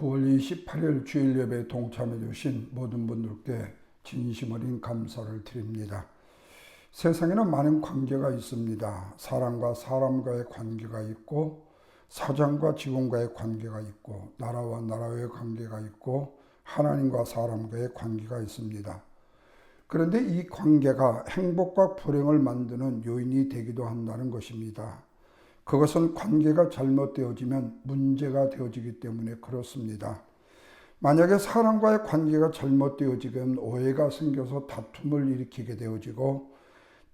9월 28일 주일 예배에 동참해 주신 모든 분들께 진심 어린 감사를 드립니다. 세상에는 많은 관계가 있습니다. 사람과 사람과의 관계가 있고, 사장과 직원과의 관계가 있고, 나라와 나라의 관계가 있고, 하나님과 사람과의 관계가 있습니다. 그런데 이 관계가 행복과 불행을 만드는 요인이 되기도 한다는 것입니다. 그것은 관계가 잘못되어지면 문제가 되어지기 때문에 그렇습니다. 만약에 사람과의 관계가 잘못되어지면 오해가 생겨서 다툼을 일으키게 되어지고,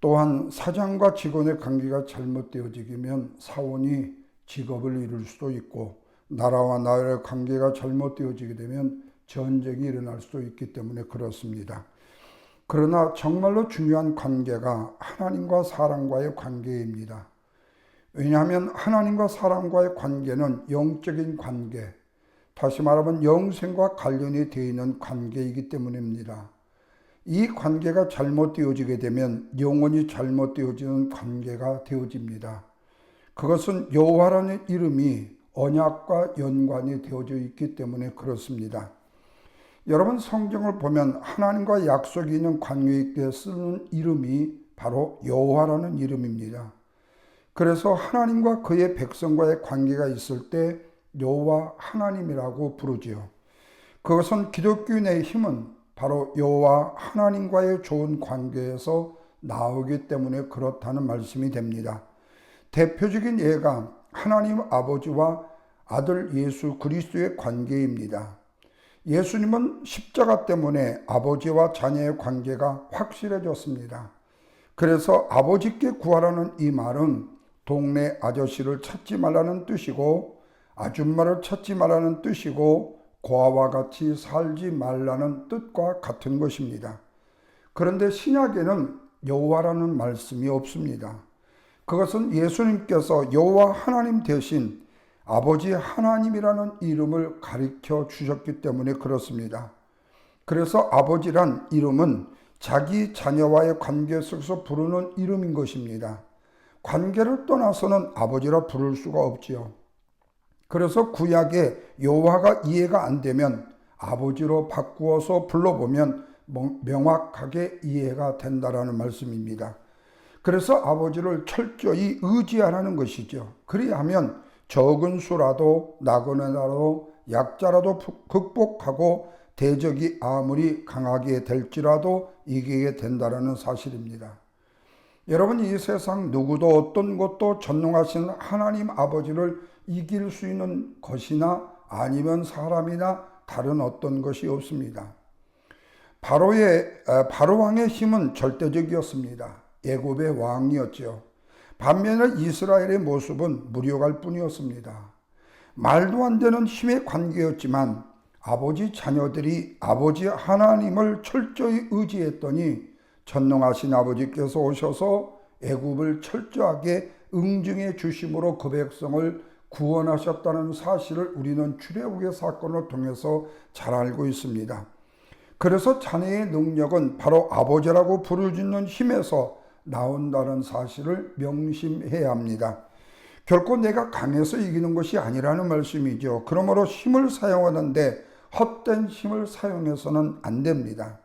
또한 사장과 직원의 관계가 잘못되어지면 사원이 직업을 잃을 수도 있고, 나라와 나라의 관계가 잘못되어지게 되면 전쟁이 일어날 수도 있기 때문에 그렇습니다. 그러나 정말로 중요한 관계가 하나님과 사람과의 관계입니다. 왜냐하면 하나님과 사람과의 관계는 영적인 관계, 다시 말하면 영생과 관련이 되어 있는 관계이기 때문입니다. 이 관계가 잘못되어지게 되면 영원히 잘못되어지는 관계가 되어집니다. 그것은 여호와라는 이름이 언약과 연관이 되어져 있기 때문에 그렇습니다. 여러분, 성경을 보면 하나님과 약속이 있는 관계에 쓰는 이름이 바로 여호와라는 이름입니다. 그래서 하나님과 그의 백성과의 관계가 있을 때 여호와 하나님이라고 부르지요. 그것은 기독교인의 힘은 바로 여호와 하나님과의 좋은 관계에서 나오기 때문에 그렇다는 말씀이 됩니다. 대표적인 예가 하나님 아버지와 아들 예수 그리스도의 관계입니다. 예수님은 십자가 때문에 아버지와 자녀의 관계가 확실해졌습니다. 그래서 아버지께 구하라는 이 말은 동네 아저씨를 찾지 말라는 뜻이고, 아줌마를 찾지 말라는 뜻이고, 고아와 같이 살지 말라는 뜻과 같은 것입니다. 그런데 신약에는 여호와라는 말씀이 없습니다. 그것은 예수님께서 여호와 하나님 대신 아버지 하나님이라는 이름을 가르쳐 주셨기 때문에 그렇습니다. 그래서 아버지란 이름은 자기 자녀와의 관계 속에서 부르는 이름인 것입니다. 관계를 떠나서는 아버지라 부를 수가 없지요. 그래서 구약에 여호와가 이해가 안 되면 아버지로 바꾸어서 불러보면 명확하게 이해가 된다라는 말씀입니다. 그래서 아버지를 철저히 의지하라는 것이죠. 그리하면 적은 수라도 나그네라도 약자라도 극복하고 대적이 아무리 강하게 될지라도 이기게 된다는 사실입니다. 여러분, 이 세상 누구도 어떤 것도 전능하신 하나님 아버지를 이길 수 있는 것이나 아니면 사람이나 다른 어떤 것이 없습니다. 바로 왕의 힘은 절대적이었습니다. 애굽의 왕이었죠. 반면에 이스라엘의 모습은 무력할 뿐이었습니다. 말도 안 되는 힘의 관계였지만 아버지 자녀들이 아버지 하나님을 철저히 의지했더니 전능하신 아버지께서 오셔서 애굽을 철저하게 응징해 주심으로 그 백성을 구원하셨다는 사실을 우리는 출애굽의 사건을 통해서 잘 알고 있습니다. 그래서 자녀의 능력은 바로 아버지라고 부르짖는 힘에서 나온다는 사실을 명심해야 합니다. 결코 내가 강해서 이기는 것이 아니라는 말씀이죠. 그러므로 힘을 사용하는데 헛된 힘을 사용해서는 안 됩니다.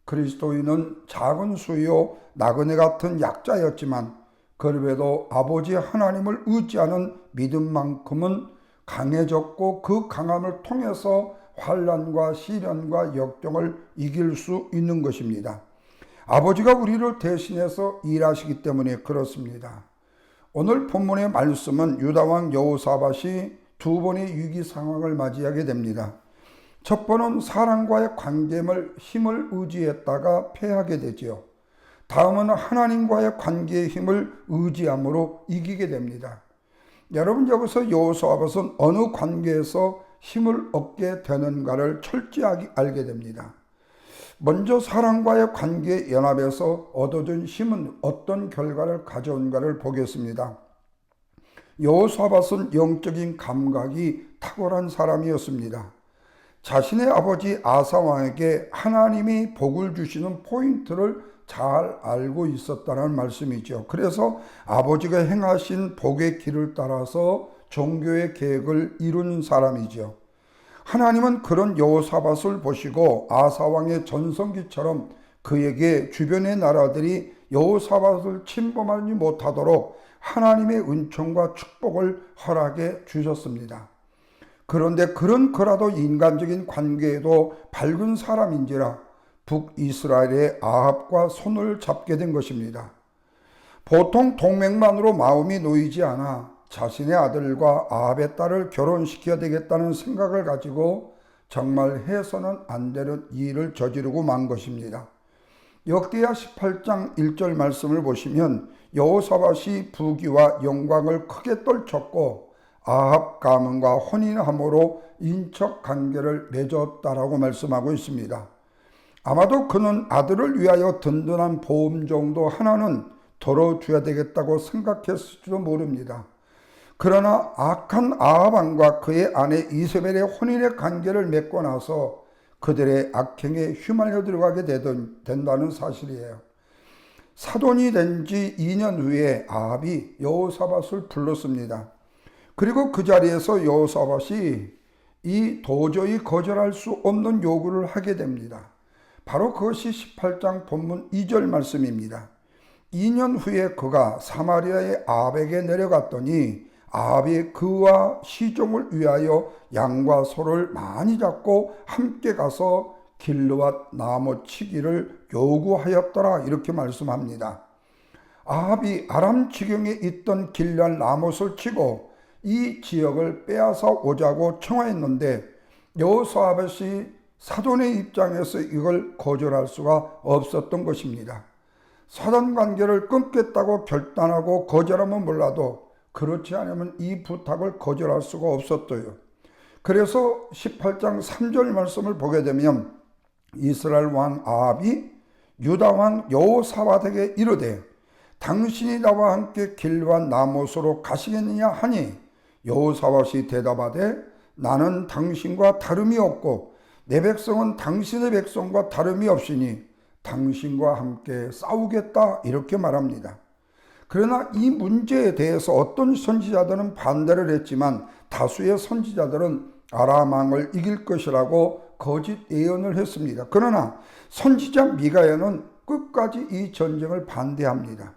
그리스도인은 작은 수요 나그네 같은 약자였지만 그래도 아버지 하나님을 의지하는 믿음만큼은 강해졌고, 그 강함을 통해서 환난과 시련과 역경을 이길 수 있는 것입니다. 아버지가 우리를 대신해서 일하시기 때문에 그렇습니다. 오늘 본문의 말씀은 유다왕 여호사밧이 두 번의 위기 상황을 맞이하게 됩니다. 첫 번은 사람과의 관계를 힘을 의지했다가 패하게 되지요. 다음은 하나님과의 관계의 힘을 의지함으로 이기게 됩니다. 여러분, 여기서 여호사밧은 어느 관계에서 힘을 얻게 되는가를 철저하게 알게 됩니다. 먼저 사람과의 관계 연합에서 얻어진 힘은 어떤 결과를 가져온가를 보겠습니다. 여호사밧은 영적인 감각이 탁월한 사람이었습니다. 자신의 아버지 아사 왕에게 하나님이 복을 주시는 포인트를 잘 알고 있었다는 말씀이죠. 그래서 아버지가 행하신 복의 길을 따라서 종교의 계획을 이룬 사람이죠. 하나님은 그런 여호사밧을 보시고 아사 왕의 전성기처럼 그에게 주변의 나라들이 여호사밧을 침범하지 못하도록 하나님의 은총과 축복을 허락해 주셨습니다. 그런데 그런 거라도 인간적인 관계에도 밝은 사람인지라 북이스라엘의 아합과 손을 잡게 된 것입니다. 보통 동맹만으로 마음이 놓이지 않아 자신의 아들과 아합의 딸을 결혼시켜야 되겠다는 생각을 가지고 정말 해서는 안 되는 일을 저지르고 만 것입니다. 역대하 18장 1절 말씀을 보시면 여호사밧이 부귀와 영광을 크게 떨쳤고 아합 가문과 혼인함으로 인척 관계를 맺었다라고 말씀하고 있습니다. 아마도 그는 아들을 위하여 든든한 보험 정도 하나는 덜어줘야 되겠다고 생각했을지도 모릅니다. 그러나 악한 아합 왕과 그의 아내 이세벨의 혼인의 관계를 맺고 나서 그들의 악행에 휘말려 들어가게 된다는 사실이에요. 사돈이 된 지 2년 후에 아합이 여호사밧을 불렀습니다. 그리고 그 자리에서 여호사밧이 이 도저히 거절할 수 없는 요구를 하게 됩니다. 바로 그것이 18장 본문 2절 말씀입니다. 2년 후에 그가 사마리아의 아합에게 내려갔더니 아합이 그와 시종을 위하여 양과 소를 많이 잡고 함께 가서 길르앗 나무 치기를 요구하였더라 이렇게 말씀합니다. 아합이 아람 지경에 있던 길르앗 나못을 치고 이 지역을 빼앗아 오자고 청하였는데 여호사밧이 사돈의 입장에서 이걸 거절할 수가 없었던 것입니다. 사돈 관계를 끊겠다고 결단하고 거절하면 몰라도 그렇지 않으면 이 부탁을 거절할 수가 없었어요. 그래서 18장 3절 말씀을 보게 되면 이스라엘 왕 아합이 유다 왕 여호사밧에게 이르되 당신이 나와 함께 길르앗 나못으로 가시겠느냐 하니 여호사밧이 대답하되 나는 당신과 다름이 없고 내 백성은 당신의 백성과 다름이 없으니 당신과 함께 싸우겠다 이렇게 말합니다. 그러나 이 문제에 대해서 어떤 선지자들은 반대를 했지만 다수의 선지자들은 아람 왕을 이길 것이라고 거짓 예언을 했습니다. 그러나 선지자 미가야는 끝까지 이 전쟁을 반대합니다.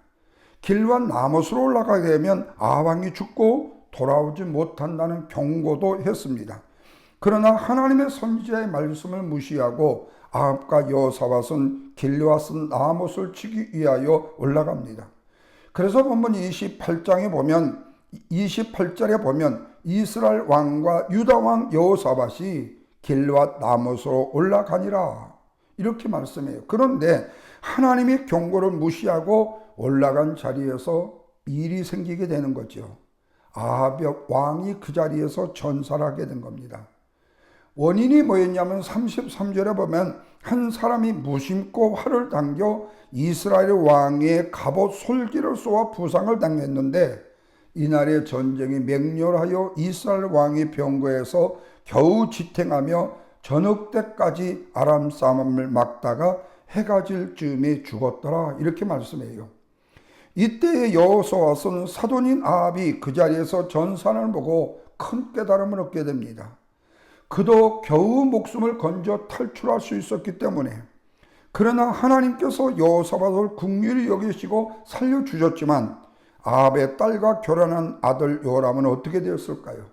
길르앗 나못으로 올라가게 되면 아합 왕이 죽고 돌아오지 못한다는 경고도 했습니다. 그러나 하나님의 선지자의 말씀을 무시하고 아합과 여호사밧은 길르앗 나못을 치기 위하여 올라갑니다. 그래서 본문 28절에 보면 이스라엘 왕과 유다 왕 여호사밧이 길르앗 나못으로 올라가니라 이렇게 말씀해요. 그런데 하나님의 경고를 무시하고 올라간 자리에서 일이 생기게 되는 거죠. 아합 왕이 그 자리에서 전사를 하게 된 겁니다. 원인이 뭐였냐면 33절에 보면 한 사람이 무심코 활을 당겨 이스라엘 왕의 갑옷 솔기를 쏘아 부상을 당했는데 이날의 전쟁이 맹렬하여 이스라엘 왕이 병거에서 겨우 지탱하며 저녁 때까지 아람 싸움을 막다가 해가 질 즈음에 죽었더라 이렇게 말씀해요. 이때의 여호사밧은 사돈인 아합이 그 자리에서 전산을 보고 큰 깨달음을 얻게 됩니다. 그도 겨우 목숨을 건져 탈출할 수 있었기 때문에. 그러나 하나님께서 여호사밧을 긍휼히 여기시고 살려주셨지만 아합의 딸과 결혼한 아들 요람은 어떻게 되었을까요?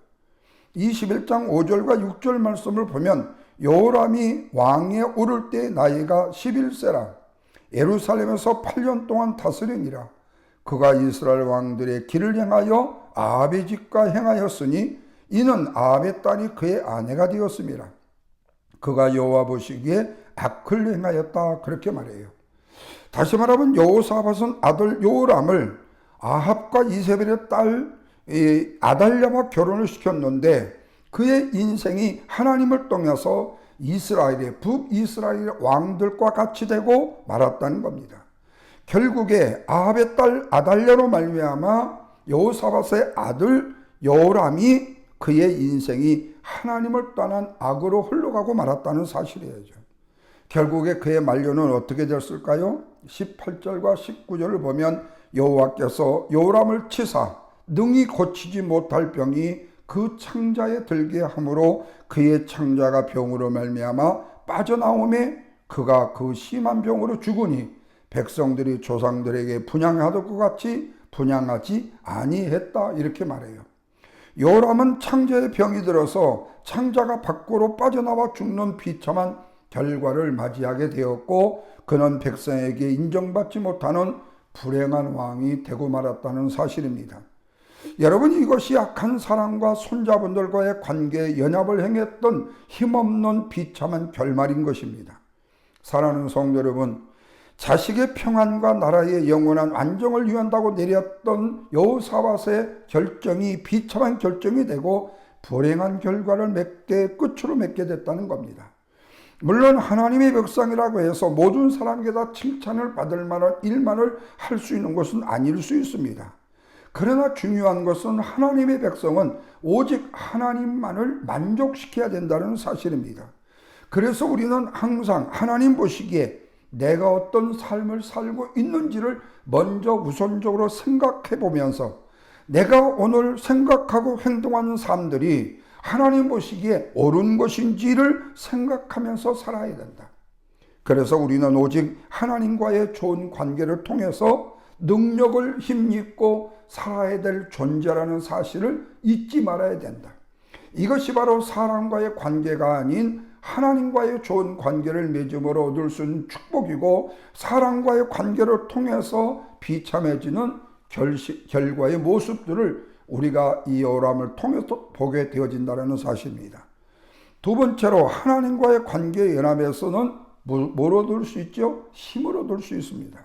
21장 5절과 6절 말씀을 보면 요람이 왕에 오를 때 나이가 11세라 예루살렘에서 8년 동안 다스리니라. 그가 이스라엘 왕들의 길을 행하여 아합의 집과 행하였으니 이는 아합의 딸이 그의 아내가 되었습니다. 그가 여호와 보시기에 악을 행하였다 그렇게 말해요. 다시 말하면 여호사밧은 아들 요람을 아합과 이세벨의 딸 아달랴와 결혼을 시켰는데 그의 인생이 하나님을 떠나서 이스라엘의 북이스라엘 왕들과 같이 되고 말았다는 겁니다. 결국에 아합의 딸 아달랴로 말미암아 여호사밧의 아들 요람이 그의 인생이 하나님을 떠난 악으로 흘러가고 말았다는 사실이에요. 결국에 그의 만료는 어떻게 됐을까요? 18절과 19절을 보면 여호와께서 요람을 치사 능히 고치지 못할 병이 그 창자에 들게 함으로 그의 창자가 병으로 말미암아 빠져나오매 그가 그 심한 병으로 죽으니 백성들이 조상들에게 분향하던 것 같이 분향하지 아니했다. 이렇게 말해요. 요람은 창자에 병이 들어서 창자가 밖으로 빠져나와 죽는 비참한 결과를 맞이하게 되었고 그는 백성에게 인정받지 못하는 불행한 왕이 되고 말았다는 사실입니다. 여러분, 이것이 악한 사람과 손자분들과의 관계에 연합을 행했던 힘없는 비참한 결말인 것입니다. 사랑하는 성도 여러분, 자식의 평안과 나라의 영원한 안정을 위한다고 내렸던 여호사밧의 결정이 비참한 결정이 되고 불행한 결과를 끝으로 맺게 됐다는 겁니다. 물론 하나님의 백성이라고 해서 모든 사람에게 다 칭찬을 받을 만한 일만을 할 수 있는 것은 아닐 수 있습니다. 그러나 중요한 것은 하나님의 백성은 오직 하나님만을 만족시켜야 된다는 사실입니다. 그래서 우리는 항상 하나님 보시기에 내가 어떤 삶을 살고 있는지를 먼저 우선적으로 생각해 보면서 내가 오늘 생각하고 행동하는 삶들이 하나님 보시기에 옳은 것인지를 생각하면서 살아야 된다. 그래서 우리는 오직 하나님과의 좋은 관계를 통해서 능력을 힘입고 살아야 될 존재라는 사실을 잊지 말아야 된다. 이것이 바로 사람과의 관계가 아닌 하나님과의 좋은 관계를 맺음으로 얻을 수 있는 축복이고 사람과의 관계를 통해서 비참해지는 결과의 모습들을 우리가 이 요람을 통해서 보게 되어진다는 사실입니다. 두 번째로 하나님과의 관계의 연합에서는 뭘 얻을 수 있죠? 힘을 얻을 수 있습니다.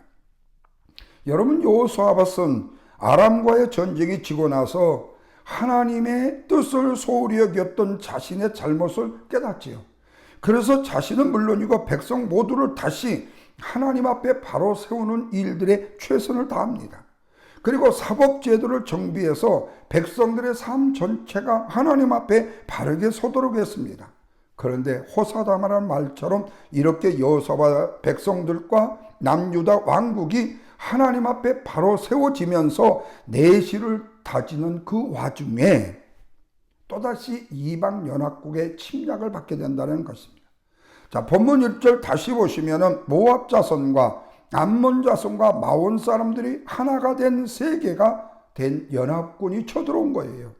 여러분, 여호사밧은 아람과의 전쟁이 지고 나서 하나님의 뜻을 소홀히 여겼던 자신의 잘못을 깨닫지요. 그래서 자신은 물론이고 백성 모두를 다시 하나님 앞에 바로 세우는 일들에 최선을 다합니다. 그리고 사법제도를 정비해서 백성들의 삶 전체가 하나님 앞에 바르게 서도록 했습니다. 그런데 호사다마라는 말처럼 이렇게 여호사밧 백성들과 남유다 왕국이 하나님 앞에 바로 세워지면서 내실을 다지는 그 와중에 또다시 이방 연합국의 침략을 받게 된다는 것입니다. 자, 본문 1절 다시 보시면은 모압 자손과 암몬 자손과 마온 사람들이 하나가 된 세계가 된 연합군이 쳐들어온 거예요.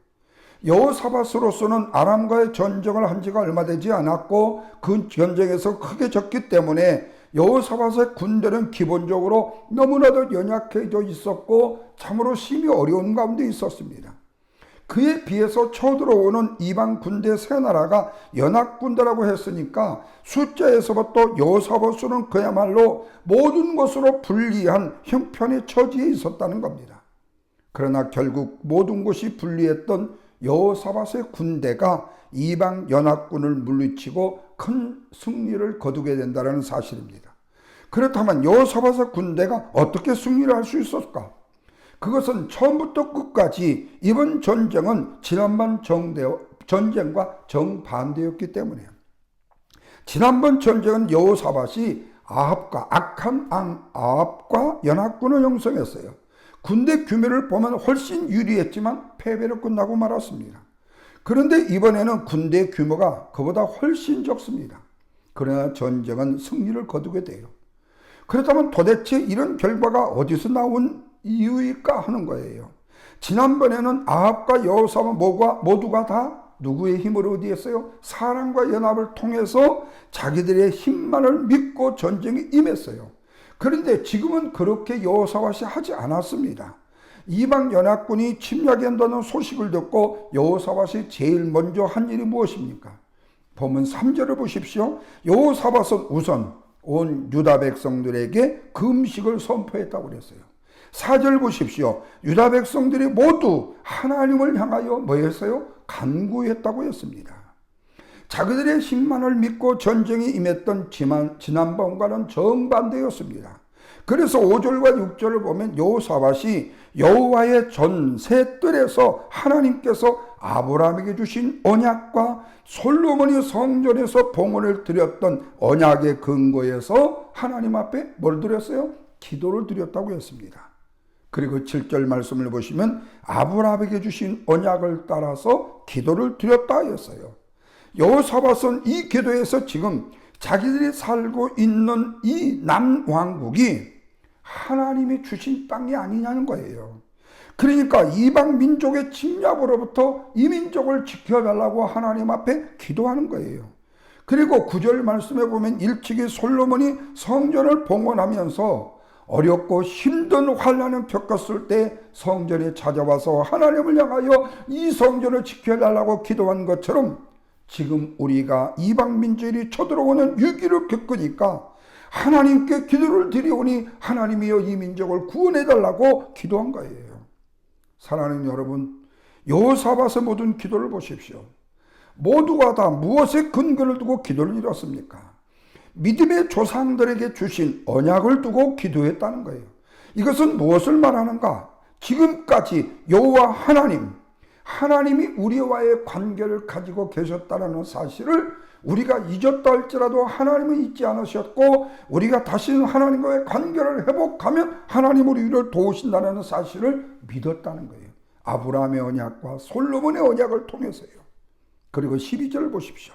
여호사밧으로서는 아람과의 전쟁을 한 지가 얼마 되지 않았고 그 전쟁에서 크게 졌기 때문에 여호사밧의 군대는 기본적으로 너무나도 연약해져 있었고 참으로 심히 어려운 가운데 있었습니다. 그에 비해서 쳐들어오는 이방 군대 세 나라가 연합군대라고 했으니까 숫자에서부터 여호사밧은 그야말로 모든 것으로 불리한 형편의 처지에 있었다는 겁니다. 그러나 결국 모든 것이 불리했던 여호사밧의 군대가 이방 연합군을 물리치고 큰 승리를 거두게 된다는 사실입니다. 그렇다면 여호사밧의 군대가 어떻게 승리를 할 수 있었을까? 그것은 처음부터 끝까지 이번 전쟁은 지난번 전쟁과 정반대였기 때문이에요. 지난번 전쟁은 여호사밧이 악한 아합과 연합군을 형성했어요. 군대 규모를 보면 훨씬 유리했지만 패배로 끝나고 말았습니다. 그런데 이번에는 군대 규모가 그보다 훨씬 적습니다. 그러나 전쟁은 승리를 거두게 돼요. 그렇다면 도대체 이런 결과가 어디서 나온 이유일까 하는 거예요. 지난번에는 아합과 여호사밧 모두가 다 누구의 힘을 의지했어요? 사람과 연합을 통해서 자기들의 힘만을 믿고 전쟁에 임했어요. 그런데 지금은 그렇게 여호사밧이 하지 않았습니다. 이방 연합군이 침략한다는 소식을 듣고 여호사밧이 제일 먼저 한 일이 무엇입니까? 본문 3절을 보십시오. 여호사밧은 우선 온 유다 백성들에게 금식을 선포했다고 그랬어요. 4절 보십시오. 유다 백성들이 모두 하나님을 향하여 뭐 했어요? 간구했다고 했습니다. 자기들의 힘만을 믿고 전쟁에 임했던 지난번과는 정반대였습니다. 그래서 5절과 6절을 보면 여호사밧이 여호와의 전세 뜰에서 하나님께서 아브라함에게 주신 언약과 솔로몬이 성전에서 봉헌을 드렸던 언약의 근거에서 하나님 앞에 뭘 드렸어요? 기도를 드렸다고 했습니다. 그리고 7절 말씀을 보시면 아브라함에게 주신 언약을 따라서 기도를 드렸다 하였어요. 여호사밧은 이 기도에서 지금 자기들이 살고 있는 이 남왕국이 하나님이 주신 땅이 아니냐는 거예요. 그러니까 이방 민족의 침략으로부터 이 민족을 지켜달라고 하나님 앞에 기도하는 거예요. 그리고 9절 말씀에 보면 일찍이 솔로몬이 성전을 봉헌하면서 어렵고 힘든 환난을 겪었을 때 성전에 찾아와서 하나님을 향하여 이 성전을 지켜달라고 기도한 것처럼 지금 우리가 이방 민족이 쳐들어오는 위기를 겪으니까 하나님께 기도를 드리오니 하나님이여 이 민족을 구원해달라고 기도한 거예요. 사랑하는 여러분, 여호사밧의 모든 기도를 보십시오. 모두가 다 무엇에 근거를 두고 기도를 이뤘습니까? 믿음의 조상들에게 주신 언약을 두고 기도했다는 거예요. 이것은 무엇을 말하는가? 지금까지 여호와 하나님이 우리와의 관계를 가지고 계셨다는 사실을 우리가 잊었다 할지라도 하나님은 잊지 않으셨고, 우리가 다시는 하나님과의 관계를 회복하면 하나님 우리를 도우신다는 사실을 믿었다는 거예요. 아브라함의 언약과 솔로몬의 언약을 통해서요. 그리고 12절 보십시오.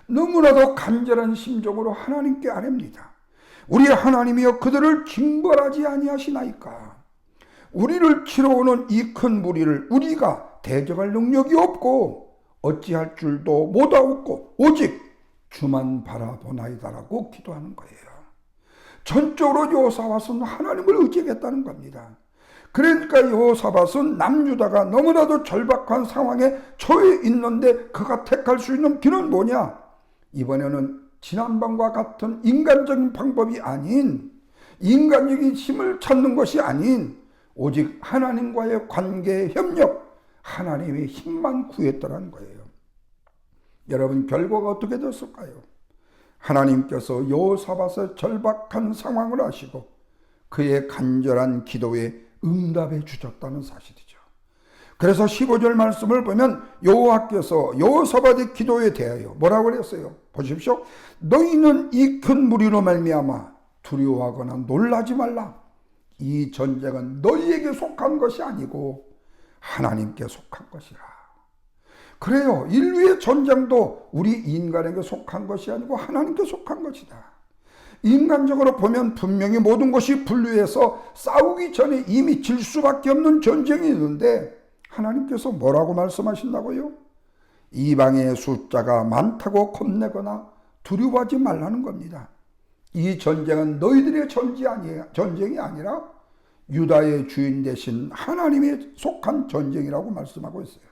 너무나도 간절한 심정으로 하나님께 아뢰입니다. 우리 하나님이여 그들을 징벌하지 아니하시나이까. 우리를 치러오는 이 큰 무리를 우리가 대적할 능력이 없고 어찌할 줄도 못하옵고 오직 주만 바라보나이다라고 기도하는 거예요. 전적으로 여호사밧은 하나님을 의지하겠다는 겁니다. 그러니까 여호사밧은 남유다가 너무나도 절박한 상황에 처해 있는데 그가 택할 수 있는 길은 뭐냐? 이번에는 지난번과 같은 인간적인 방법이 아닌, 인간적인 힘을 찾는 것이 아닌 오직 하나님과의 관계 협력, 하나님의 힘만 구했더라는 거예요. 여러분, 결과가 어떻게 됐을까요? 하나님께서 여호사밧의 절박한 상황을 아시고 그의 간절한 기도에 응답해 주셨다는 사실이죠. 그래서 15절 말씀을 보면 여호와께서 여호사밧의 기도에 대하여 뭐라고 그랬어요? 보십시오. 너희는 이 큰 무리로 말미암아 두려워하거나 놀라지 말라. 이 전쟁은 너희에게 속한 것이 아니고 하나님께 속한 것이라. 그래요. 인류의 전쟁도 우리 인간에게 속한 것이 아니고 하나님께 속한 것이다. 인간적으로 보면 분명히 모든 것이 분류해서 싸우기 전에 이미 질 수밖에 없는 전쟁이 있는데 하나님께서 뭐라고 말씀하신다고요? 이방의 숫자가 많다고 겁내거나 두려워하지 말라는 겁니다. 이 전쟁은 너희들의 전쟁이 아니라 유다의 주인 되신 하나님에 속한 전쟁이라고 말씀하고 있어요.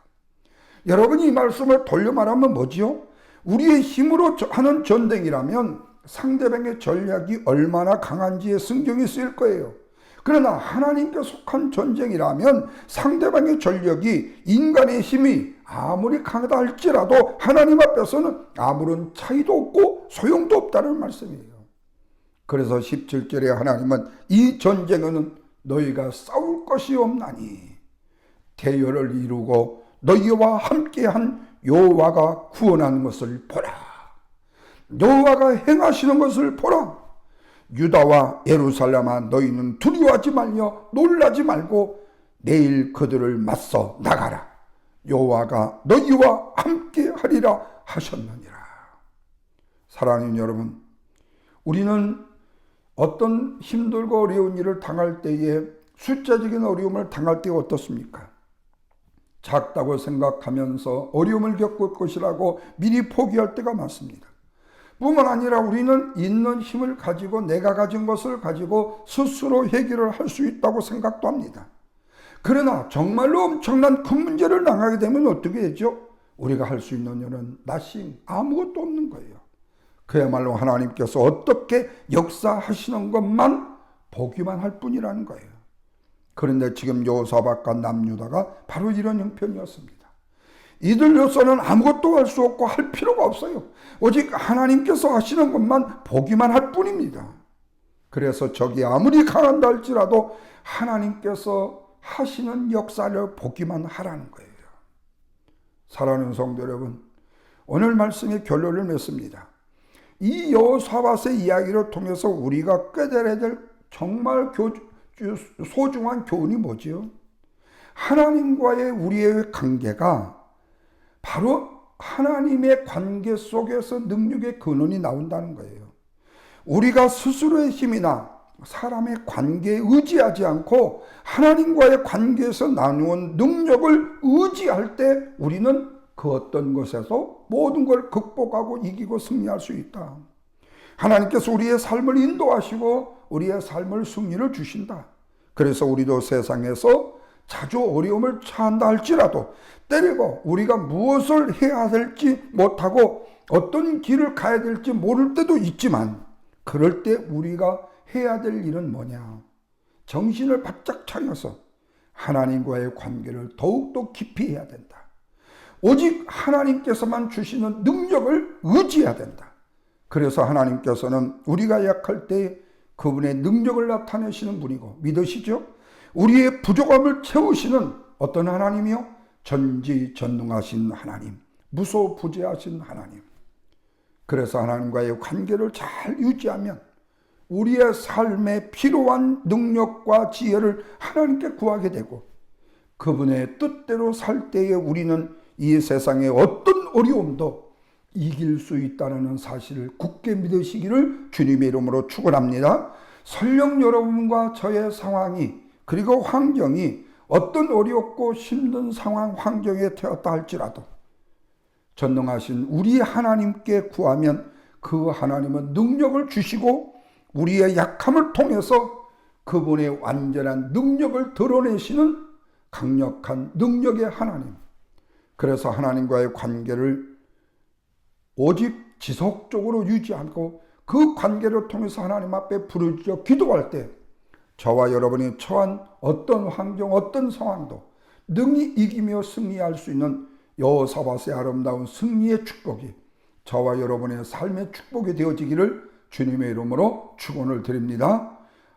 여러분이 이 말씀을 돌려 말하면 뭐지요? 우리의 힘으로 하는 전쟁이라면 상대방의 전략이 얼마나 강한지에 신경이 쓰일 거예요. 그러나 하나님께 속한 전쟁이라면 상대방의 전력이 인간의 힘이 아무리 강하다 할지라도 하나님 앞에서는 아무런 차이도 없고 소용도 없다는 말씀이에요. 그래서 17절에 하나님은 이 전쟁은 너희가 싸울 것이 없나니 대열을 이루고 너희와 함께한 여호와가 구원하는 것을 보라. 여호와가 행하시는 것을 보라. 유다와 예루살렘아 너희는 두려워하지 말며 놀라지 말고 내일 그들을 맞서 나가라. 여호와가 너희와 함께하리라 하셨느니라. 사랑하는 여러분, 우리는 어떤 힘들고 어려운 일을 당할 때에 숫자적인 어려움을 당할 때 어떻습니까? 작다고 생각하면서 어려움을 겪을 것이라고 미리 포기할 때가 많습니다. 뿐만 아니라 우리는 있는 힘을 가지고 내가 가진 것을 가지고 스스로 해결을 할 수 있다고 생각도 합니다. 그러나 정말로 엄청난 큰 문제를 당하게 되면 어떻게 되죠? 우리가 할 수 있는 일은 nothing, 아무것도 없는 거예요. 그야말로 하나님께서 어떻게 역사하시는 것만 보기만 할 뿐이라는 거예요. 그런데 지금 여호사밧과 남유다가 바로 이런 형편이었습니다. 이들로서는 아무것도 할 수 없고 할 필요가 없어요. 오직 하나님께서 하시는 것만 보기만 할 뿐입니다. 그래서 적이 아무리 강한다 할지라도 하나님께서 하시는 역사를 보기만 하라는 거예요. 사랑하는 성도 여러분, 오늘 말씀의 결론을 맺습니다. 이 여호사밧의 이야기를 통해서 우리가 깨달아야 될 정말 소중한 교훈이 뭐지요? 하나님과의 우리의 관계가 바로 하나님의 관계 속에서 능력의 근원이 나온다는 거예요. 우리가 스스로의 힘이나 사람의 관계에 의지하지 않고 하나님과의 관계에서 나누는 능력을 의지할 때 우리는 그 어떤 것에서 모든 걸 극복하고 이기고 승리할 수 있다. 하나님께서 우리의 삶을 인도하시고 우리의 삶을 승리를 주신다. 그래서 우리도 세상에서 자주 어려움을 처한다 할지라도 때리고 우리가 무엇을 해야 될지 못하고 어떤 길을 가야 될지 모를 때도 있지만 그럴 때 우리가 해야 될 일은 뭐냐? 정신을 바짝 차려서 하나님과의 관계를 더욱더 깊이 해야 된다. 오직 하나님께서만 주시는 능력을 의지해야 된다. 그래서 하나님께서는 우리가 약할 때 그분의 능력을 나타내시는 분이고 믿으시죠? 우리의 부족함을 채우시는 어떤 하나님이요? 전지전능하신 하나님, 무소부재하신 하나님. 그래서 하나님과의 관계를 잘 유지하면 우리의 삶에 필요한 능력과 지혜를 하나님께 구하게 되고 그분의 뜻대로 살 때에 우리는 이 세상의 어떤 어려움도 이길 수 있다는 사실을 굳게 믿으시기를 주님의 이름으로 축원합니다. 설령 여러분과 저의 상황이 그리고 환경이 어떤 어렵고 힘든 상황 환경에 되었다 할지라도 전능하신 우리 하나님께 구하면 그 하나님은 능력을 주시고 우리의 약함을 통해서 그분의 완전한 능력을 드러내시는 강력한 능력의 하나님. 그래서 하나님과의 관계를 오직 지속적으로 유지하고 그 관계를 통해서 하나님 앞에 부르짖어 기도할 때 저와 여러분이 처한 어떤 환경, 어떤 상황도 능히 이기며 승리할 수 있는 여호사밧의 아름다운 승리의 축복이 저와 여러분의 삶의 축복이 되어지기를 주님의 이름으로 축원을 드립니다.